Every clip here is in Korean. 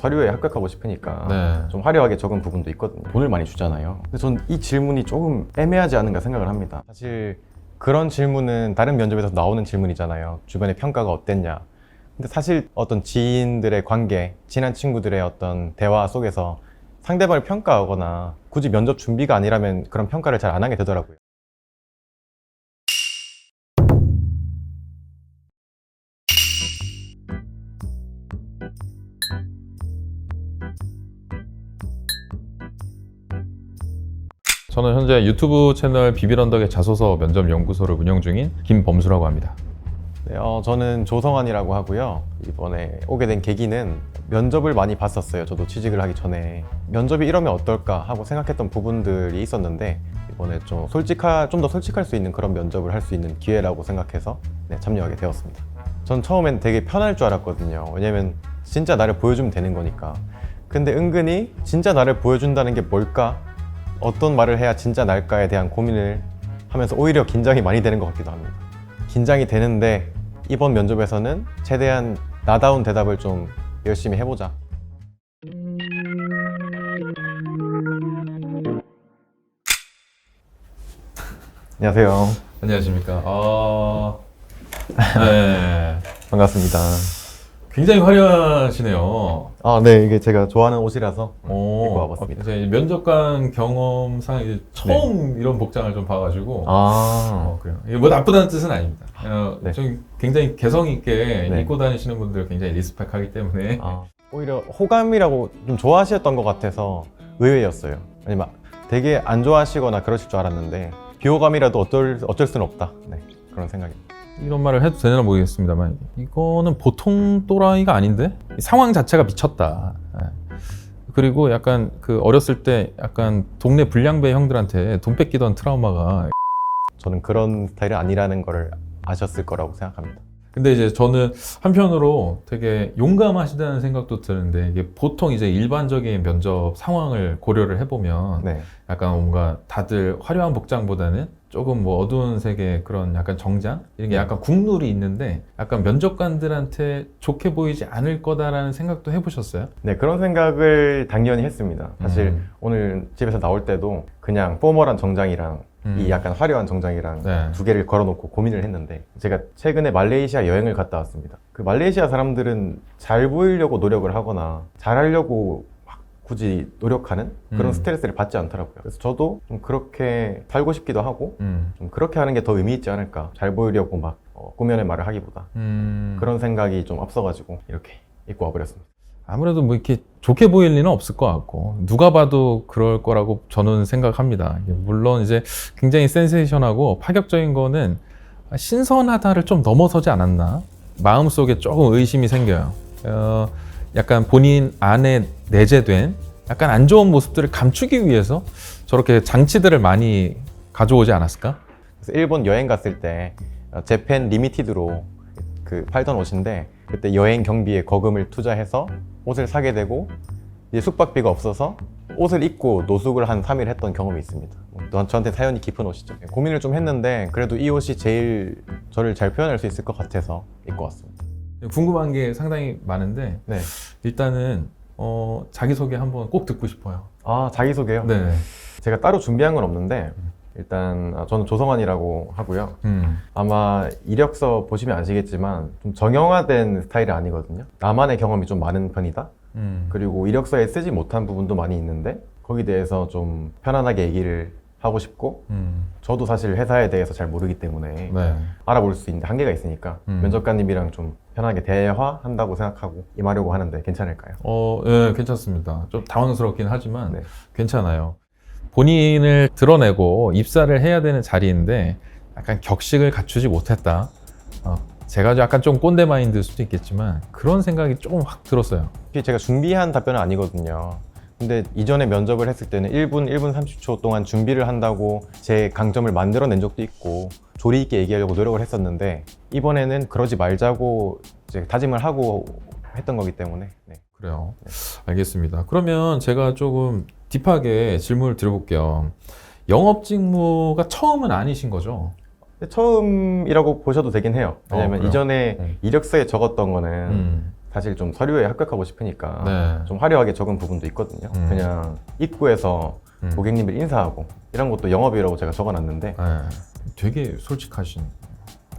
서류에 합격하고 싶으니까 네. 좀 화려하게 적은 부분도 있거든요. 돈을 많이 주잖아요. 근데 전 이 질문이 조금 애매하지 않은가 생각을 합니다. 사실 그런 질문은 다른 면접에서 나오는 질문이잖아요. 주변의 평가가 어땠냐. 근데 사실 어떤 지인들의 관계, 친한 친구들의 어떤 대화 속에서 상대방을 평가하거나 굳이 면접 준비가 아니라면 그런 평가를 잘 안 하게 되더라고요. 저는 현재 유튜브 채널 비빌언덕의 자소서 면접 연구소를 운영 중인 김범수라고 합니다. 네, 저는 조성환이라고 하고요. 이번에 오게 된 계기는 면접을 많이 봤었어요. 저도 취직을 하기 전에 면접이 이러면 어떨까 하고 생각했던 부분들이 있었는데 이번에 좀 더 솔직할 수 있는 그런 면접을 할 수 있는 기회라고 생각해서 참여하게 되었습니다. 전 처음엔 되게 편할 줄 알았거든요. 왜냐면 진짜 나를 보여주면 되는 거니까. 근데 은근히 진짜 나를 보여준다는 게 뭘까? 어떤 말을 해야 진짜 날까에 대한 고민을 하면서 오히려 긴장이 많이 되는 것 같기도 합니다. 긴장이 되는데 이번 면접에서는 최대한 나다운 대답을 좀 열심히 해보자. 안녕하세요. 안녕하십니까. 네. 반갑습니다. 굉장히 화려하시네요. 네, 이게 제가 좋아하는 옷이라서 입고 와봤습니다. 이제 면접관 경험상 이제 처음 이런 복장을 좀 봐가지고. 그래요. 이게 뭐 나쁘다는 뜻은 아닙니다. 네. 좀 굉장히 개성 있게 네. 입고 다니시는 분들 굉장히 리스펙하기 때문에. 오히려 호감이라고 좀 좋아하셨던 것 같아서 의외였어요. 아니면 되게 안 좋아하시거나 그러실 줄 알았는데 비호감이라도 어쩔 수는 없다. 네, 그런 생각입니다. 이런 말을 해도 되나 모르겠습니다만 이거는 보통 또라이가 아닌데 상황 자체가 미쳤다. 그리고 약간 그 어렸을 때 약간 동네 불량배 형들한테 돈 뺏기던 트라우마가. 저는 그런 스타일이 아니라는 걸 아셨을 거라고 생각합니다. 근데 이제 저는 한편으로 되게 용감하시다는 생각도 드는데 이게 보통 이제 일반적인 면접 상황을 고려를 해보면 네. 약간 뭔가 다들 화려한 복장보다는 조금 뭐 어두운 색의 그런 약간 정장 이런 게 약간 국룰이 있는데 약간 면접관들한테 좋게 보이지 않을 거다라는 생각도 해보셨어요? 네, 그런 생각을 당연히 했습니다. 사실 오늘 집에서 나올 때도 그냥 포멀한 정장이랑 이 약간 화려한 정장이랑 네. 두 개를 걸어놓고 고민을 했는데 제가 최근에 말레이시아 여행을 갔다 왔습니다. 그 말레이시아 사람들은 잘 보이려고 노력을 하거나 잘하려고 막 굳이 노력하는 그런 스트레스를 받지 않더라고요. 그래서 저도 좀 그렇게 살고 싶기도 하고 좀 그렇게 하는 게 더 의미 있지 않을까. 잘 보이려고 막 꾸며낸 말을 하기보다 그런 생각이 좀 앞서가지고 이렇게 입고 와버렸습니다. 아무래도 뭐 이렇게 좋게 보일 리는 없을 것 같고 누가 봐도 그럴 거라고 저는 생각합니다. 물론 이제 굉장히 센세이션하고 파격적인 거는 신선하다를 좀 넘어서지 않았나 마음속에 조금 의심이 생겨요. 약간 본인 안에 내재된 약간 안 좋은 모습들을 감추기 위해서 저렇게 장치들을 많이 가져오지 않았을까? 그래서 일본 여행 갔을 때 재팬 리미티드로 그 팔던 옷인데 그때 여행 경비에 거금을 투자해서 옷을 사게 되고 이제 숙박비가 없어서 옷을 입고 노숙을 한 3일 했던 경험이 있습니다. 저한테 사연이 깊은 옷이죠. 고민을 좀 했는데 그래도 이 옷이 제일 저를 잘 표현할 수 있을 것 같아서 입고 왔습니다. 궁금한 게 상당히 많은데 네. 일단은 자기소개 한번 꼭 듣고 싶어요. 자기소개요? 네. 제가 따로 준비한 건 없는데 일단 저는 조성환이라고 하고요. 아마 이력서 보시면 아시겠지만 좀 정형화된 스타일이 아니거든요. 나만의 경험이 좀 많은 편이다. 그리고 이력서에 쓰지 못한 부분도 많이 있는데 거기에 대해서 좀 편안하게 얘기를 하고 싶고 저도 사실 회사에 대해서 잘 모르기 때문에 네. 알아볼 수 있는 한계가 있으니까 면접관님이랑 좀 편하게 대화한다고 생각하고 임하려고 하는데 괜찮을까요? 네, 괜찮습니다. 좀 당황스럽긴 하지만 네. 괜찮아요. 본인을 드러내고 입사를 해야 되는 자리인데 약간 격식을 갖추지 못했다. 제가 약간 좀 꼰대 마인드일 수도 있겠지만 그런 생각이 조금 확 들었어요. 제가 준비한 답변은 아니거든요. 근데 이전에 면접을 했을 때는 1분 30초 동안 준비를 한다고 제 강점을 만들어낸 적도 있고 조리 있게 얘기하려고 노력을 했었는데 이번에는 그러지 말자고 이제 다짐을 하고 했던 거기 때문에. 네. 그래요. 알겠습니다. 그러면 제가 조금 딥하게 질문을 드려볼게요. 영업 직무가 처음은 아니신 거죠? 처음이라고 보셔도 되긴 해요. 왜냐면 그래요? 이전에 이력서에 적었던 거는 사실 좀 서류에 합격하고 싶으니까 네. 좀 화려하게 적은 부분도 있거든요. 음. 그냥 입구에서 고객님을 인사하고 이런 것도 영업이라고 제가 적어놨는데 네. 되게 솔직하신.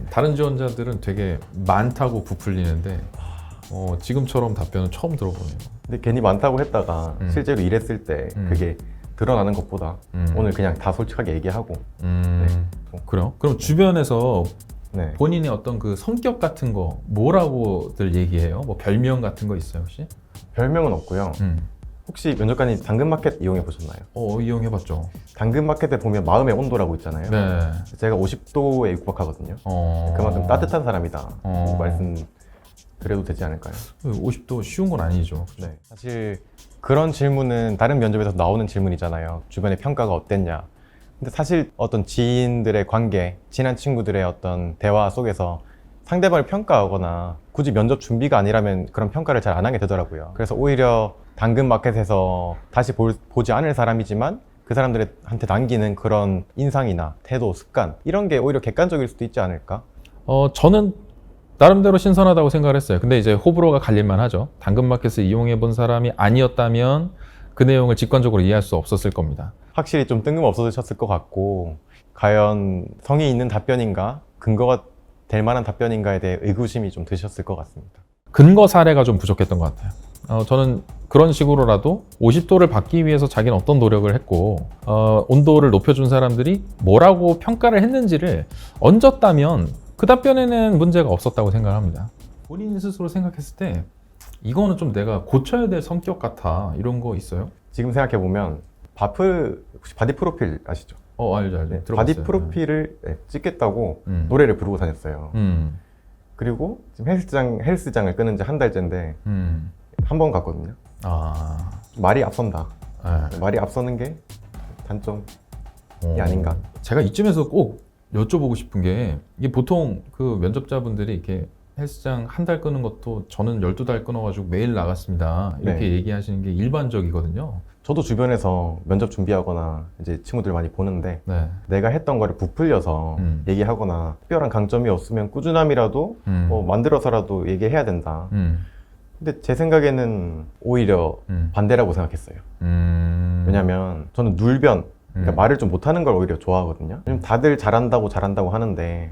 다른 지원자들은 되게 많다고 부풀리는데 지금처럼 답변은 처음 들어보네요. 근데 괜히 많다고 했다가 실제로 일했을 때 그게 드러나는 것보다 오늘 그냥 다 솔직하게 얘기하고 그래요? 그럼 주변에서 네. 본인의 어떤 그 성격 같은 거 뭐라고들 얘기해요? 뭐 별명 같은 거 있어요 혹시? 별명은 없고요. 혹시 면접관님 당근마켓 이용해 보셨나요? 이용해봤죠. 당근마켓에 보면 마음의 온도라고 있잖아요. 네. 제가 50도에 육박하거든요. 그만큼 따뜻한 사람이다 말씀 드려도 되지 않을까요? 50도 쉬운 건 아니죠. 네. 사실 그런 질문은 다른 면접에서 나오는 질문이잖아요. 주변의 평가가 어땠냐. 근데 사실 어떤 지인들의 관계, 친한 친구들의 어떤 대화 속에서 상대방을 평가하거나 굳이 면접 준비가 아니라면 그런 평가를 잘 안 하게 되더라고요. 그래서 오히려 당근마켓에서 다시 보지 않을 사람이지만 그 사람들한테 남기는 그런 인상이나 태도, 습관 이런 게 오히려 객관적일 수도 있지 않을까? 저는 나름대로 신선하다고 생각을 했어요. 근데 이제 호불호가 갈릴만 하죠. 당근마켓을 이용해 본 사람이 아니었다면 그 내용을 직관적으로 이해할 수 없었을 겁니다. 확실히 좀 뜬금없어지셨을 것 같고 과연 성의 있는 답변인가 근거가 될 만한 답변인가에 대해 의구심이 좀 드셨을 것 같습니다. 근거 사례가 좀 부족했던 것 같아요. 저는 그런 식으로라도 50도를 받기 위해서 자기는 어떤 노력을 했고 온도를 높여준 사람들이 뭐라고 평가를 했는지를 얹었다면 그 답변에는 문제가 없었다고 생각합니다. 본인 스스로 생각했을 때 이거는 좀 내가 고쳐야 될 성격 같아 이런 거 있어요? 지금 생각해보면 혹시 바디 프로필 아시죠? 알죠. 네, 들어봤어요. 바디 프로필을 찍겠다고 음. 노래를 부르고 다녔어요. 음. 그리고 지금 헬스장을 끊은 지 한 달째인데 한 번 갔거든요. 말이 앞선다. 네. 말이 앞서는 게 단점이 아닌가. 제가 이쯤에서 꼭 여쭤보고 싶은 게 이게 보통 그 면접자분들이 이렇게 헬스장 한 달 끊은 것도 저는 12달 끊어가지고 매일 나갔습니다. 이렇게 네. 얘기하시는 게 일반적이거든요. 저도 주변에서 면접 준비하거나 이제 친구들 많이 보는데 네. 내가 했던 거를 부풀려서 얘기하거나 특별한 강점이 없으면 꾸준함이라도 뭐 만들어서라도 얘기해야 된다. 근데 제 생각에는 오히려 반대라고 생각했어요. 왜냐면 저는 눌변, 그러니까 말을 좀 못하는 걸 오히려 좋아하거든요. 왜냐면 다들 잘한다고 하는데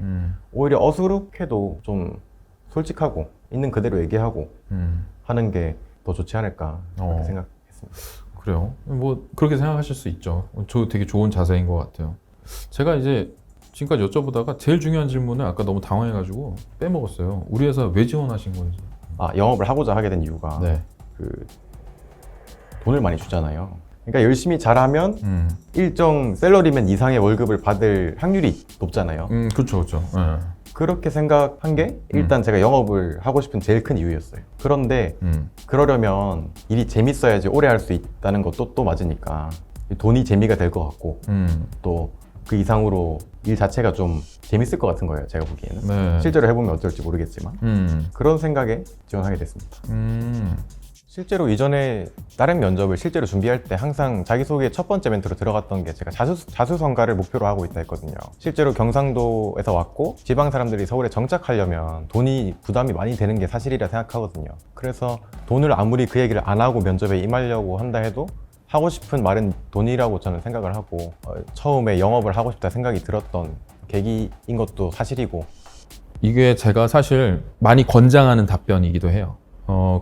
오히려 어수룩해도 좀 솔직하고 있는 그대로 얘기하고 하는 게 더 좋지 않을까 그렇게 생각했습니다. 그래요? 뭐 그렇게 생각하실 수 있죠. 저 되게 좋은 자세인 것 같아요. 제가 이제 지금까지 여쭤보다가 제일 중요한 질문을 아까 너무 당황해가지고 빼먹었어요. 우리 회사 왜 지원하신 건지. 영업을 하고자 하게 된 이유가 네. 돈을 많이 주잖아요. 그러니까 열심히 잘하면 일정 샐러리맨 이상의 월급을 받을 확률이 높잖아요. 그렇죠. 네. 그렇게 생각한 게 일단 제가 영업을 하고 싶은 제일 큰 이유였어요. 그런데 그러려면 일이 재밌어야지 오래 할 수 있다는 것도 또 맞으니까 돈이 재미가 될 것 같고 또 그 이상으로 일 자체가 좀 재밌을 것 같은 거예요. 제가 보기에는. 네. 실제로 해보면 어떨지 모르겠지만 그런 생각에 지원하게 됐습니다. 실제로 이전에 다른 면접을 실제로 준비할 때 항상 자기소개 첫 번째 멘트로 들어갔던 게 제가 자수성가를 목표로 하고 있다 했거든요. 실제로 경상도에서 왔고 지방 사람들이 서울에 정착하려면 돈이 부담이 많이 되는 게 사실이라 생각하거든요. 그래서 돈을 아무리 그 얘기를 안 하고 면접에 임하려고 한다 해도 하고 싶은 말은 돈이라고 저는 생각을 하고 처음에 영업을 하고 싶다 생각이 들었던 계기인 것도 사실이고 이게 제가 사실 많이 권장하는 답변이기도 해요.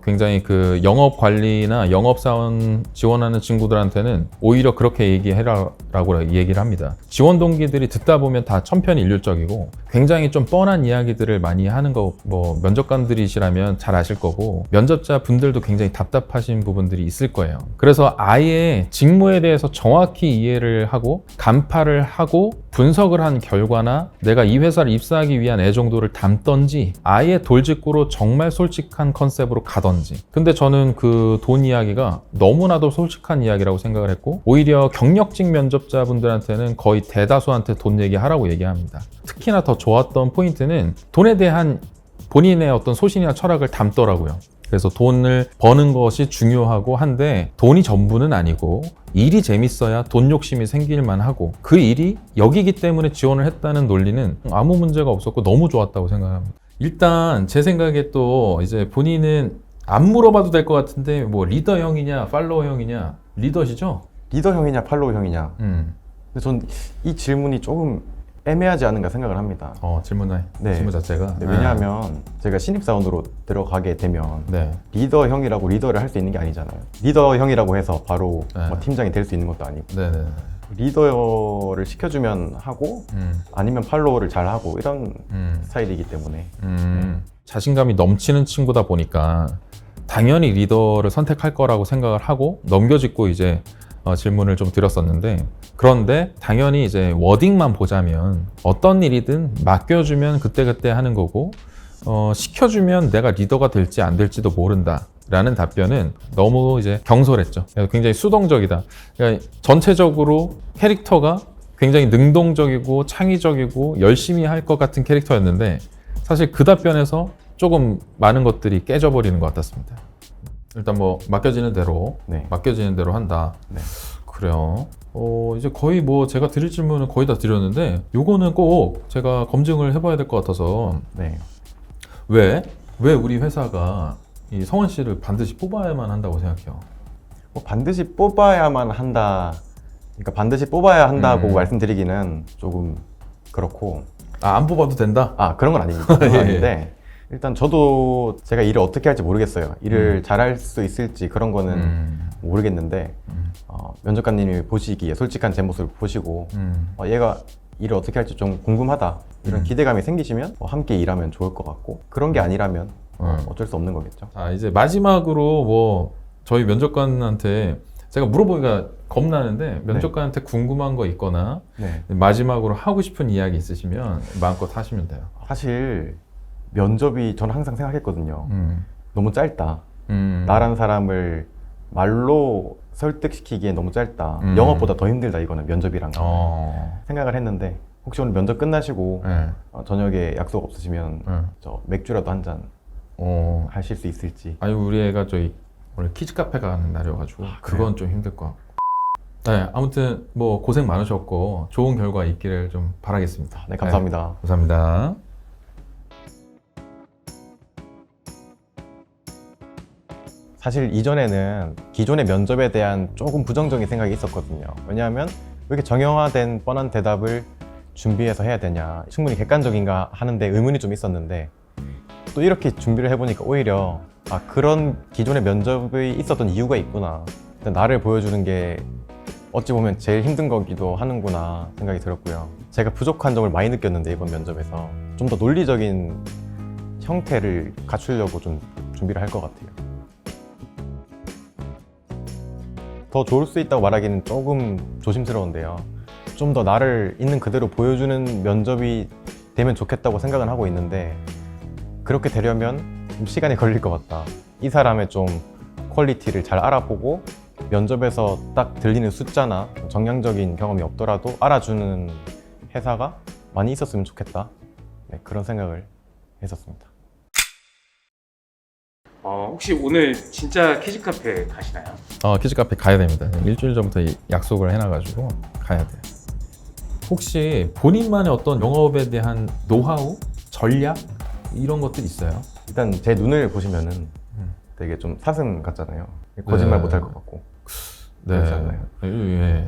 굉장히 그 영업 관리나 영업 사원 지원하는 친구들한테는 오히려 그렇게 얘기해라라고 얘기를 합니다. 지원 동기들이 듣다 보면 다 천편일률적이고 굉장히 좀 뻔한 이야기들을 많이 하는 거 뭐 면접관들이시라면 잘 아실 거고 면접자 분들도 굉장히 답답하신 부분들이 있을 거예요. 그래서 아예 직무에 대해서 정확히 이해를 하고 간파를 하고 분석을 한 결과나 내가 이 회사를 입사하기 위한 애정도를 담던지 아예 돌직구로 정말 솔직한 컨셉으로 가던지. 근데 저는 그 돈 이야기가 너무나도 솔직한 이야기라고 생각을 했고 오히려 경력직 면접자분들한테는 거의 대다수한테 돈 얘기하라고 얘기합니다. 특히나 더 좋았던 포인트는 돈에 대한 본인의 어떤 소신이나 철학을 담더라고요. 그래서 돈을 버는 것이 중요하고 한데 돈이 전부는 아니고 일이 재밌어야 돈 욕심이 생길만 하고 그 일이 여기기 때문에 지원을 했다는 논리는 아무 문제가 없었고 너무 좋았다고 생각합니다. 일단 제 생각에 또 이제 본인은 안 물어봐도 될 것 같은데 뭐 리더형이냐 팔로워형이냐 리더시죠? 리더형이냐 팔로우형이냐. 음. 근데 전 이 질문이 조금 애매하지 않은가 생각을 합니다. 질문 네. 자체가. 네, 왜냐하면 제가 신입사원으로 들어가게 되면 네. 리더형이라고 리더를 할 수 있는 게 아니잖아요. 리더형이라고 해서 바로 네. 뭐 팀장이 될 수 있는 것도 아니고 네네. 리더를 시켜주면 하고 아니면 팔로워를 잘 하고 이런 스타일이기 때문에 자신감이 넘치는 친구다 보니까 당연히 리더를 선택할 거라고 생각을 하고 넘겨짚고 이제 질문을 좀 드렸었는데, 그런데 당연히 이제 워딩만 보자면 어떤 일이든 맡겨주면 그때그때 하는 거고 시켜주면 내가 리더가 될지 안 될지도 모른다 라는 답변은 너무 이제 경솔했죠. 굉장히 수동적이다. 그러니까 전체적으로 캐릭터가 굉장히 능동적이고 창의적이고 열심히 할 것 같은 캐릭터였는데 사실 그 답변에서 조금 많은 것들이 깨져버리는 것 같았습니다. 일단 뭐 맡겨지는 대로 네. 한다. 네. 그래요. 이제 거의 뭐 제가 드릴 질문은 거의 다 드렸는데 요거는 꼭 제가 검증을 해봐야 될 것 같아서 네. 왜 우리 회사가 이 성원 씨를 반드시 뽑아야만 한다고 생각해요? 뭐 반드시 뽑아야만 한다. 그러니까 반드시 뽑아야 한다고 음. 말씀드리기는 조금 그렇고. 안 뽑아도 된다? 그런 건 아닙니다. 그건 예. 아닌데 일단 저도 제가 일을 어떻게 할지 모르겠어요. 일을 잘할 수 있을지 그런 거는 모르겠는데 면접관님이 보시기에 솔직한 제 모습을 보시고 얘가 일을 어떻게 할지 좀 궁금하다 이런 기대감이 생기시면 함께 일하면 좋을 것 같고, 그런 게 아니라면 어쩔 수 없는 거겠죠. 자, 이제 마지막으로 뭐 저희 면접관한테 제가 물어보기가 겁나는데 면접관한테 궁금한 거 있거나 네. 마지막으로 하고 싶은 이야기 있으시면 마음껏 하시면 돼요. 사실 면접이 저는 항상 생각했거든요. 너무 짧다. 음. 나란 사람을 말로 설득시키기엔 너무 짧다. 영업보다 더 힘들다 이거는 면접이란 거. 생각을 했는데 혹시 오늘 면접 끝나시고 네. 저녁에 약속 없으시면 저 맥주라도 한 잔 하실 수 있을지. 아니 우리 애가 저희 오늘 키즈 카페 가는 날이어가지고 그건 좀 힘들 것 같고. 네, 아무튼 뭐 고생 많으셨고 좋은 결과 있기를 좀 바라겠습니다. 네, 감사합니다. 네, 감사합니다. 사실 이전에는 기존의 면접에 대한 조금 부정적인 생각이 있었거든요. 왜냐하면 왜 이렇게 정형화된 뻔한 대답을 준비해서 해야 되냐, 충분히 객관적인가 하는데 의문이 좀 있었는데 또 이렇게 준비를 해보니까 오히려 그런 기존의 면접이 있었던 이유가 있구나, 일단 나를 보여주는 게 어찌 보면 제일 힘든 거기도 하는구나 생각이 들었고요. 제가 부족한 점을 많이 느꼈는데 이번 면접에서 좀 더 논리적인 형태를 갖추려고 좀 준비를 할 것 같아요. 더 좋을 수 있다고 말하기는 조금 조심스러운데요. 좀 더 나를 있는 그대로 보여주는 면접이 되면 좋겠다고 생각은 하고 있는데, 그렇게 되려면 좀 시간이 걸릴 것 같다. 이 사람의 좀 퀄리티를 잘 알아보고 면접에서 딱 들리는 숫자나 정량적인 경험이 없더라도 알아주는 회사가 많이 있었으면 좋겠다. 네, 그런 생각을 했었습니다. 혹시 오늘 진짜 키즈 카페 가시나요? 키즈 카페 가야 됩니다. 일주일 전부터 약속을 해놔가지고 가야 돼요. 혹시 본인만의 어떤 영업에 대한 노하우, 전략 이런 것들 있어요? 일단 제 눈을 보시면은 되게 좀 사슴 같잖아요. 거짓말 네. 못할 것 같고. 네. 그렇지 않나요? 예.